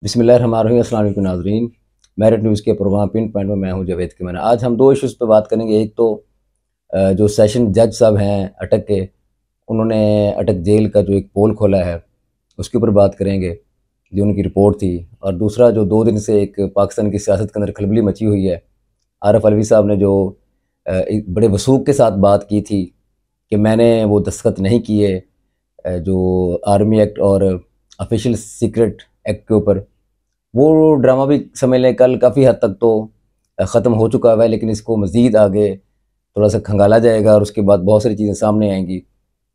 बिस्मिल्लाहिर्रहमानिर्रहीम। अस्सलाम वालेकुम नाज़रीन, मेरिट न्यूज़ के प्रोग्राम पिन पॉइंट में मैं हूं जावेद किमन। आज हम दो इश्यूज़ पे बात करेंगे। एक तो जो सेशन जज साहब हैं अटक के, उन्होंने अटक जेल का जो एक पोल खोला है उसके ऊपर बात करेंगे, जो उनकी रिपोर्ट थी। और दूसरा, जो 2 दिन से एक पाकिस्तान की सियासत के अंदर खलबली मची हुई है, आरफ अलवी साहब ने जो एक बड़े वसूख के साथ बात की थी कि मैंने वो दस्तखत नहीं किए जो आर्मी एक्ट और ऑफिशियल सीक्रेट एक्ट के ऊपर। वो ड्रामा भी समझ लें कल काफ़ी हद तक तो ख़त्म हो चुका हुआ है, लेकिन इसको मज़ीद आगे थोड़ा सा खंगाला जाएगा और उसके बाद बहुत सारी चीज़ें सामने आएंगी।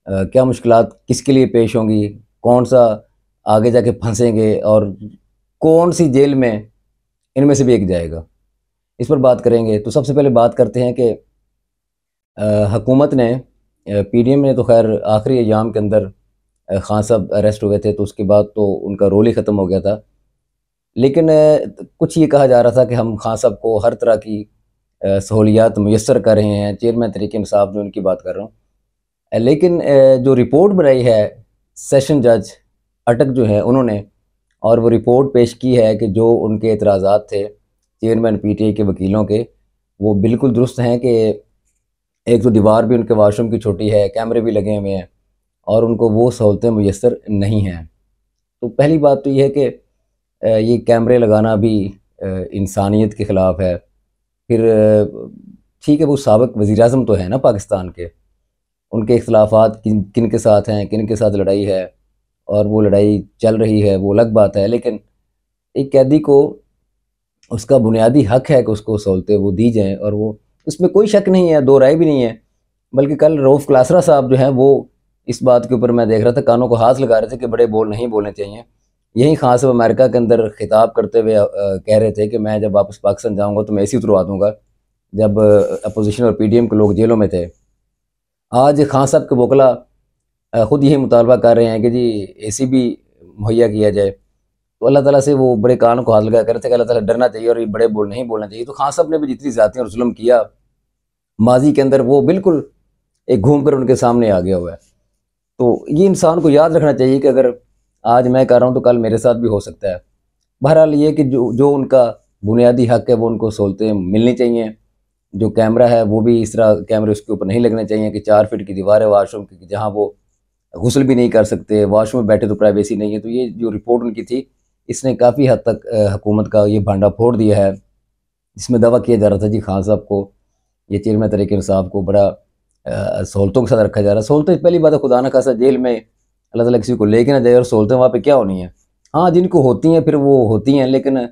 क्या मुश्किलात किसके लिए पेश होंगी, कौन सा आगे जाके फंसेंगे और कौन सी जेल में इनमें से भी एक जाएगा, इस पर बात करेंगे। तो सबसे पहले बात करते हैं कि हुकूमत ने, पीडीएम ने तो खैर आखिरी अयाम के अंदर खान साहब अरेस्ट हुए थे तो उसके बाद तो उनका रोल ही ख़त्म हो गया था। लेकिन कुछ ये कहा जा रहा था कि हम खान साहब को हर तरह की सहूलियात मुयस्सर कर रहे हैं, चेयरमैन तरीके इंसाफ जो उनकी बात कर रहा हूँ। लेकिन जो रिपोर्ट बनाई है सेशन जज अटक जो है उन्होंने, और वो रिपोर्ट पेश की है कि जो उनके एतराज़ात थे चेयरमैन पीटीआई के वकीलों के, वो बिल्कुल दुरुस्त हैं। कि एक तो दीवार भी उनके वाशरूम की छोटी है, कैमरे भी लगे हुए हैं और उनको वो सहूलतें मुयस्सर नहीं हैं। तो पहली बात तो ये है कि ये कैमरे लगाना भी इंसानियत के ख़िलाफ़ है। फिर ठीक है, वो साबिक़ वज़ीर-ए-आज़म तो है ना पाकिस्तान के, उनके इख्तिलाफ़ात किन किन के साथ हैं, किन के साथ लड़ाई है और वो लड़ाई चल रही है, वो अलग बात है। लेकिन एक कैदी को उसका बुनियादी हक़ है कि उसको सहूलतें वो दी जाएँ, और वो उसमें कोई शक नहीं है, दो राय भी नहीं है। बल्कि कल रऊफ़ क्लासरा साहब जो हैं वो इस बात के ऊपर मैं देख रहा था कानों को हाथ लगा रहे थे कि बड़े बोल नहीं बोलने चाहिए। यही खान साहब अमेरिका के अंदर खिताब करते हुए कह रहे थे कि मैं जब वापस पाकिस्तान जाऊंगा तो मैं ऐसे ही उतरवा दूंगा, जब अपोजिशन और पीडीएम के लोग जेलों में थे। आज खान साहब के वकला ख़ुद यही मुतालबा कर रहे हैं कि जी एसी भी मुहैया किया जाए। तो अल्लाह ताला से वो बड़े कानों को हाथ लगा कर रहे थे कि अल्लाह ताला डरना चाहिए और ये बड़े बोल नहीं बोलना चाहिए। तो खान साहब ने भी जितनी ज़्यादतियाँ और जुल्म किया माजी के अंदर, वो बिल्कुल एक घूम कर उनके सामने आ गया हुआ है। तो ये इंसान को याद रखना चाहिए कि अगर आज मैं कर रहा हूँ तो कल मेरे साथ भी हो सकता है। बहरहाल ये कि जो जो उनका बुनियादी हक़ है वो उनको सहूलतें मिलनी चाहिए। जो कैमरा है वो भी इस तरह कैमरे उसके ऊपर नहीं लगने चाहिए कि 4 फीट की दीवार है वाशरूम की, जहाँ वो गुस्ल भी नहीं कर सकते, वाशरूम में बैठे तो प्राइवेसी नहीं है। तो ये जो रिपोर्ट उनकी थी, इसने काफ़ी हद तक हुकूमत का ये भांडा फोड़ दिया है, जिसमें दावा किया जा रहा था जी खान साहब को, ये चेयरमैन तहरीक इंसाफ को बड़ा सहूलतों के साथ रखा जा रहा है। सहूलतें, पहली बात है, खुदा न खासा जेल में अल्लाह ताला किसी को लेके ना जाए, और सहूलतें वहाँ पे क्या होनी है। हाँ, जिनको होती हैं फिर वो होती हैं, लेकिन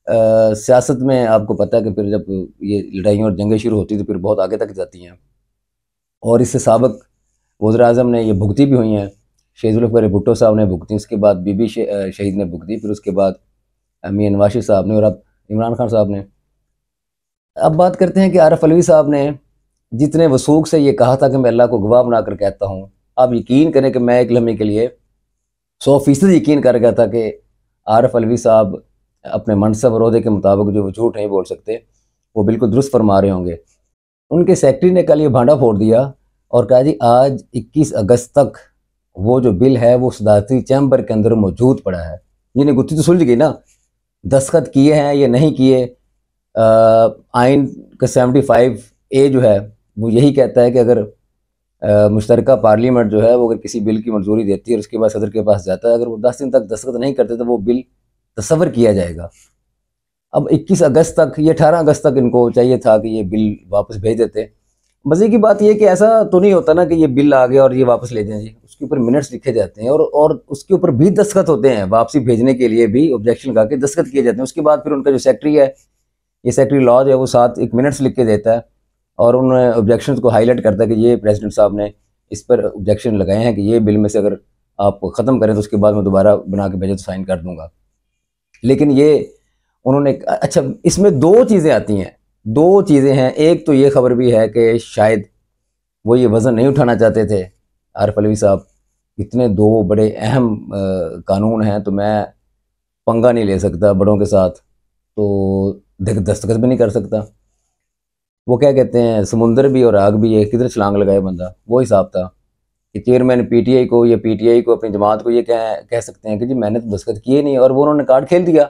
सियासत में आपको पता है कि फिर जब ये लड़ाइयाँ और जंगें शुरू होती हैं तो फिर बहुत आगे तक जाती हैं। और इससे साबिक़ वज़ीर-ए-आज़म ने ये भुगती भी हुई हैं। शहीद ज़ुल्फ़िकार भुट्टो साहब ने भुगती, उसके बाद बीबी शहीद ने भुगती, फिर उसके बाद मियां नवाज़ साहब ने, और अब इमरान खान साहब ने। अब बात करते हैं कि आरफ अलवी साहब ने जितने वसूख से ये कहा था कि मैं अल्लाह को गवाह बनाकर कहता हूँ, आप यकीन करें कि मैं एक लम्हे के लिए 100% यकीन कर गया था कि आरफ अलवी साहब अपने मनसब और ओहदे के मुताबिक जो वो झूठ नहीं बोल सकते, वो बिल्कुल दुरुस्त फरमा रहे होंगे। उनके सेक्रेटरी ने कल ये भांडा फोड़ दिया और कहा जी आज 21 अगस्त तक वो जो बिल है वो सदारती चैम्बर के अंदर मौजूद पड़ा है। ये गुत्थी तो सुलझ गई ना, दस्तखत किए हैं या नहीं किए। आइन का 75A जो है वो यही कहता है कि अगर मुश्तरका पार्लियामेंट जो है वो अगर किसी बिल की मंजूरी देती है और उसके बाद सदर के पास जाता है, अगर वो 10 दिन तक दस्तखत नहीं करते तो वो बिल तस्वर किया जाएगा। अब 21 अगस्त तक, ये 18 अगस्त तक इनको चाहिए था कि ये बिल वापस भेज देते। मज़े की बात ये है कि ऐसा तो नहीं होता ना कि ये बिल आ गया और ये वापस ले जाएं जी, उसके ऊपर मिनट्स लिखे जाते हैं और उसके ऊपर भी दस्तखत होते हैं, वापसी भेजने के लिए भी ऑब्जेक्शन लगा के दस्तखत किए जाते हैं। उसके बाद फिर उनका जो सेक्रेटरी है, ये सेक्रेटरी लॉ जो है वो साथ एक मिनट्स लिख के देता है और उन ऑब्जेक्शन को हाईलाइट करता है कि ये प्रेसिडेंट साहब ने इस पर ऑब्जेक्शन लगाए हैं कि ये बिल में से अगर आप ख़त्म करें तो उसके बाद मैं दोबारा बना के भेजे तो साइन कर दूंगा। लेकिन ये उन्होंने, अच्छा इसमें दो चीज़ें आती हैं, दो चीज़ें हैं। एक तो ये खबर भी है कि शायद वो ये वज़न नहीं उठाना चाहते थे आरिफ अलवी साहब, इतने दो बड़े अहम कानून हैं तो मैं पंगा नहीं ले सकता बड़ों के साथ, तो दस्तखत भी नहीं कर सकता। वो क्या कहते हैं, समुंदर भी और आग भी है, किधर छलांग लगाए बंदा, वो हिसाब था कि चेयरमैन पीटीआई को या पीटीआई को अपनी जमात को ये कह सकते हैं कि जी मैंने तो दस्तखत किए नहीं, और वो उन्होंने कार्ड खेल दिया।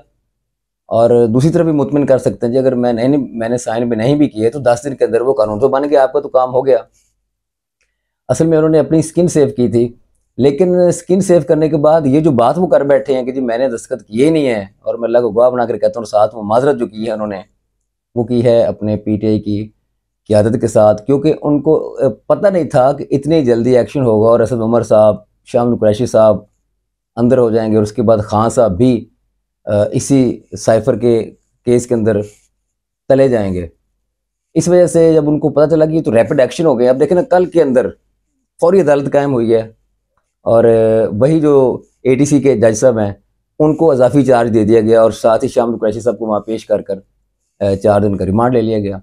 और दूसरी तरफ भी मुतमिन कर सकते हैं जी, अगर मैंने साइन भी नहीं भी किए तो 10 दिन के अंदर वो कानून तो बन गया, आपका तो काम हो गया। असल में उन्होंने अपनी स्किन सेव की थी, लेकिन स्किन सेव करने के बाद ये जो बात वो कर बैठे हैं कि जी मैंने दस्तखत किए ही नहीं है, और मैं अल्लाह को गवाह बनाकर कहता हूँ, साथ में माजरत जो की है उन्होंने, वो की है अपने पीटीआई की क़यादत के साथ, क्योंकि उनको पता नहीं था कि इतनी जल्दी एक्शन होगा और असद उमर साहब, शामिल कुरैशी साहब अंदर हो जाएंगे, और उसके बाद खान साहब भी इसी साइफर के केस के अंदर तले जाएंगे। इस वजह से जब उनको पता चला कि ये तो रैपिड एक्शन हो गया, अब देखें ना, कल के अंदर फौरी अदालत कायम हुई है, और वही जो एटीसी के जज साहब हैं उनको अजाफी चार्ज दे दिया गया, और साथ ही शामिल कुरैशी साहब को वहाँ पेश कर 4 दिन का रिमांड ले लिया गया।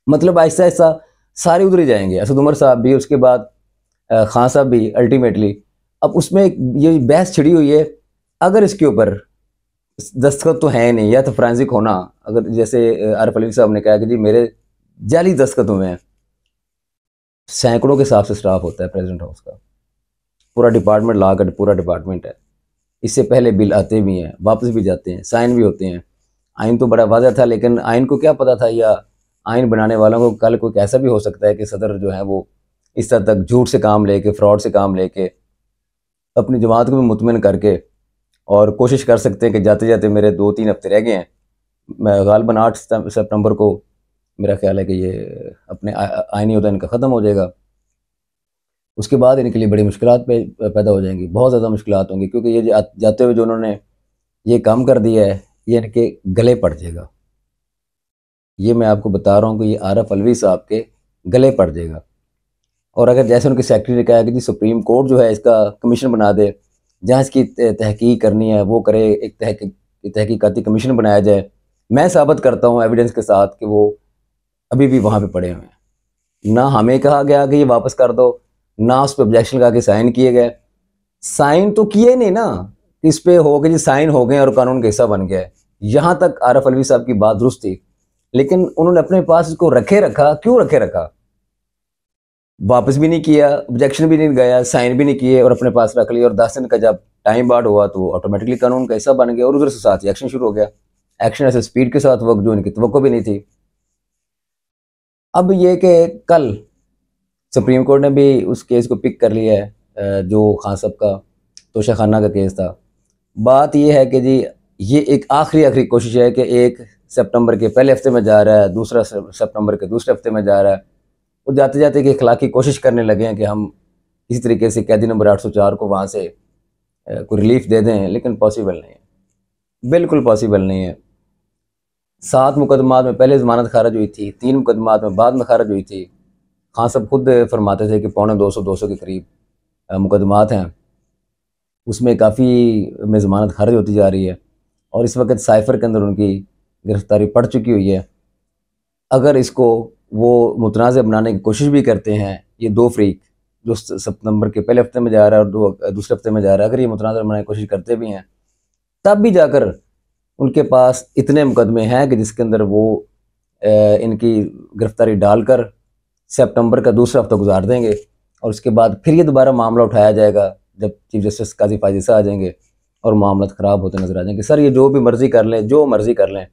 मतलब आहिस्ता आहिस्ता सारे उधर ही जाएंगे, असद उमर साहब भी, उसके बाद खान साहब भी अल्टीमेटली। अब उसमें ये बहस छिड़ी हुई है, अगर इसके ऊपर दस्तखत तो है नहीं, या तो फ्रांसिक होना, अगर जैसे आरिफ अलवी साहब ने कहा कि जी मेरे जाली दस्तखत हुए हैं, सैकड़ों के हिसाब से स्टाफ होता है प्रेसिडेंट हाउस का, पूरा डिपार्टमेंट, ला का पूरा डिपार्टमेंट है, इससे पहले बिल आते भी हैं, वापस भी जाते हैं, साइन भी होते हैं। आइन तो बड़ा वाज़ह था, लेकिन आइन को क्या पता था, या आइन बनाने वालों को कल कोई ऐसा भी हो सकता है कि सदर जो है वो इस तरह तक झूठ से काम लेके, फ्रॉड से काम लेके, अपनी जमात को भी मुतमिन करके, और कोशिश कर सकते हैं कि जाते जाते मेरे 2-3 हफ्ते रह गए हैं, मैं गालबन 8 सितंबर को मेरा ख्याल है कि ये अपने आइनी उहदा इनका ख़त्म हो जाएगा। उसके बाद इनके लिए बड़ी मुश्किलात पैदा हो जाएंगी, बहुत ज़्यादा मुश्किलात होंगी, क्योंकि ये जाते हुए जो उन्होंने ये काम कर दिया है, ये इनके गले पड़ जाएगा। ये मैं आपको बता रहा हूँ कि ये आरिफ अलवी साहब के गले पड़ जाएगा। और अगर जैसे उनके सेक्रेटरी ने कहा कि जी सुप्रीम कोर्ट जो है इसका कमीशन बना दे, जहाँ इसकी तहकीक करनी है वो करे, एक तहकीकाती कमीशन बनाया जाए, मैं साबित करता हूँ एविडेंस के साथ कि वो अभी भी वहाँ पे पड़े हुए हैं। ना हमें कहा गया कि ये वापस कर दो, ना उस पर ऑब्जेक्शन लगा के साइन किए गए। साइन तो किए नहीं ना, इस पे हो गए जी, साइन हो गए और कानून का हिस्सा बन गया है। यहाँ तक आरिफ अलवी साहब की बात दुरुस्त थी, लेकिन उन्होंने अपने पास इसको रखा। क्यों रखा? वापस भी नहीं किया, ऑब्जेक्शन भी नहीं गया, साइन भी नहीं किए, और अपने पास रख लिया, और 10 दिन का जब टाइम बाद हुआ तो ऑटोमेटिकली कानून का हिस्सा बन गया, और उधर से साथ ही एक्शन शुरू हो गया। एक्शन ऐसे स्पीड के साथ वक्त जो इनकी तवक्को भी नहीं थी। अब ये कि कल सुप्रीम कोर्ट ने भी उस केस को पिक कर लिया है, जो खान साहब का तोशाखाना का केस था। बात यह है कि जी ये एक आखिरी कोशिश है कि 1 सितंबर के पहले हफ्ते में जा रहा है, दूसरा सितंबर के दूसरे हफ्ते में जा रहा है। वो जाते जाते कि इखलाकी कोशिश करने लगे हैं कि हम इसी तरीके से कैदी नंबर 804 को वहाँ से कोई रिलीफ दे दें, लेकिन पॉसिबल नहीं है, बिल्कुल पॉसिबल नहीं है। 7 मुकदमात में पहले ज़मानत खारिज हुई थी, 3 मुकदमात में बाद में खारिज हुई थी। खान साहब खुद फरमाते थे कि 250 के करीब मुकदमात हैं, उसमें काफ़ी में ज़मानत खारिज होती जा रही है, और इस वक्त साइफर के अंदर उनकी गिरफ्तारी पड़ चुकी हुई है। अगर इसको वो मुतनाज़ बनाने की कोशिश भी करते हैं, ये 2 फरीक जो सितंबर के पहले हफ्ते में जा रहा है और दूसरे हफ्ते में जा रहा है, अगर ये मुतनाज़ बनाने की कोशिश करते भी हैं, तब भी जाकर उनके पास इतने मुकदमे हैं कि जिसके अंदर वो इनकी गिरफ्तारी डालकर सितंबर का दूसरा हफ्ता गुजार देंगे, और उसके बाद फिर ये दोबारा मामला उठाया जाएगा जब चीफ जस्टिस काजी फाजिसा आ जाएंगे, और मामला ख़राब होते नजर आ जाएंगे। सर ये जो भी मर्ज़ी कर लें, जो मर्ज़ी कर लें,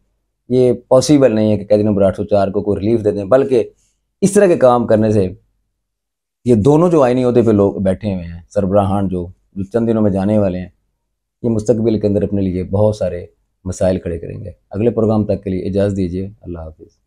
ये पॉसिबल नहीं है कि कैदी नंबर 804 को कोई रिलीफ दे दें, बल्कि इस तरह के काम करने से ये दोनों जो आईनी ओहदे पे लोग बैठे हुए हैं, सरबराहान जो चंद दिनों में जाने वाले हैं, ये मुस्तकबिल के अंदर अपने लिए बहुत सारे मसाइल खड़े करेंगे। अगले प्रोग्राम तक के लिए इजाज़त दीजिए। अल्लाह हाफिज़।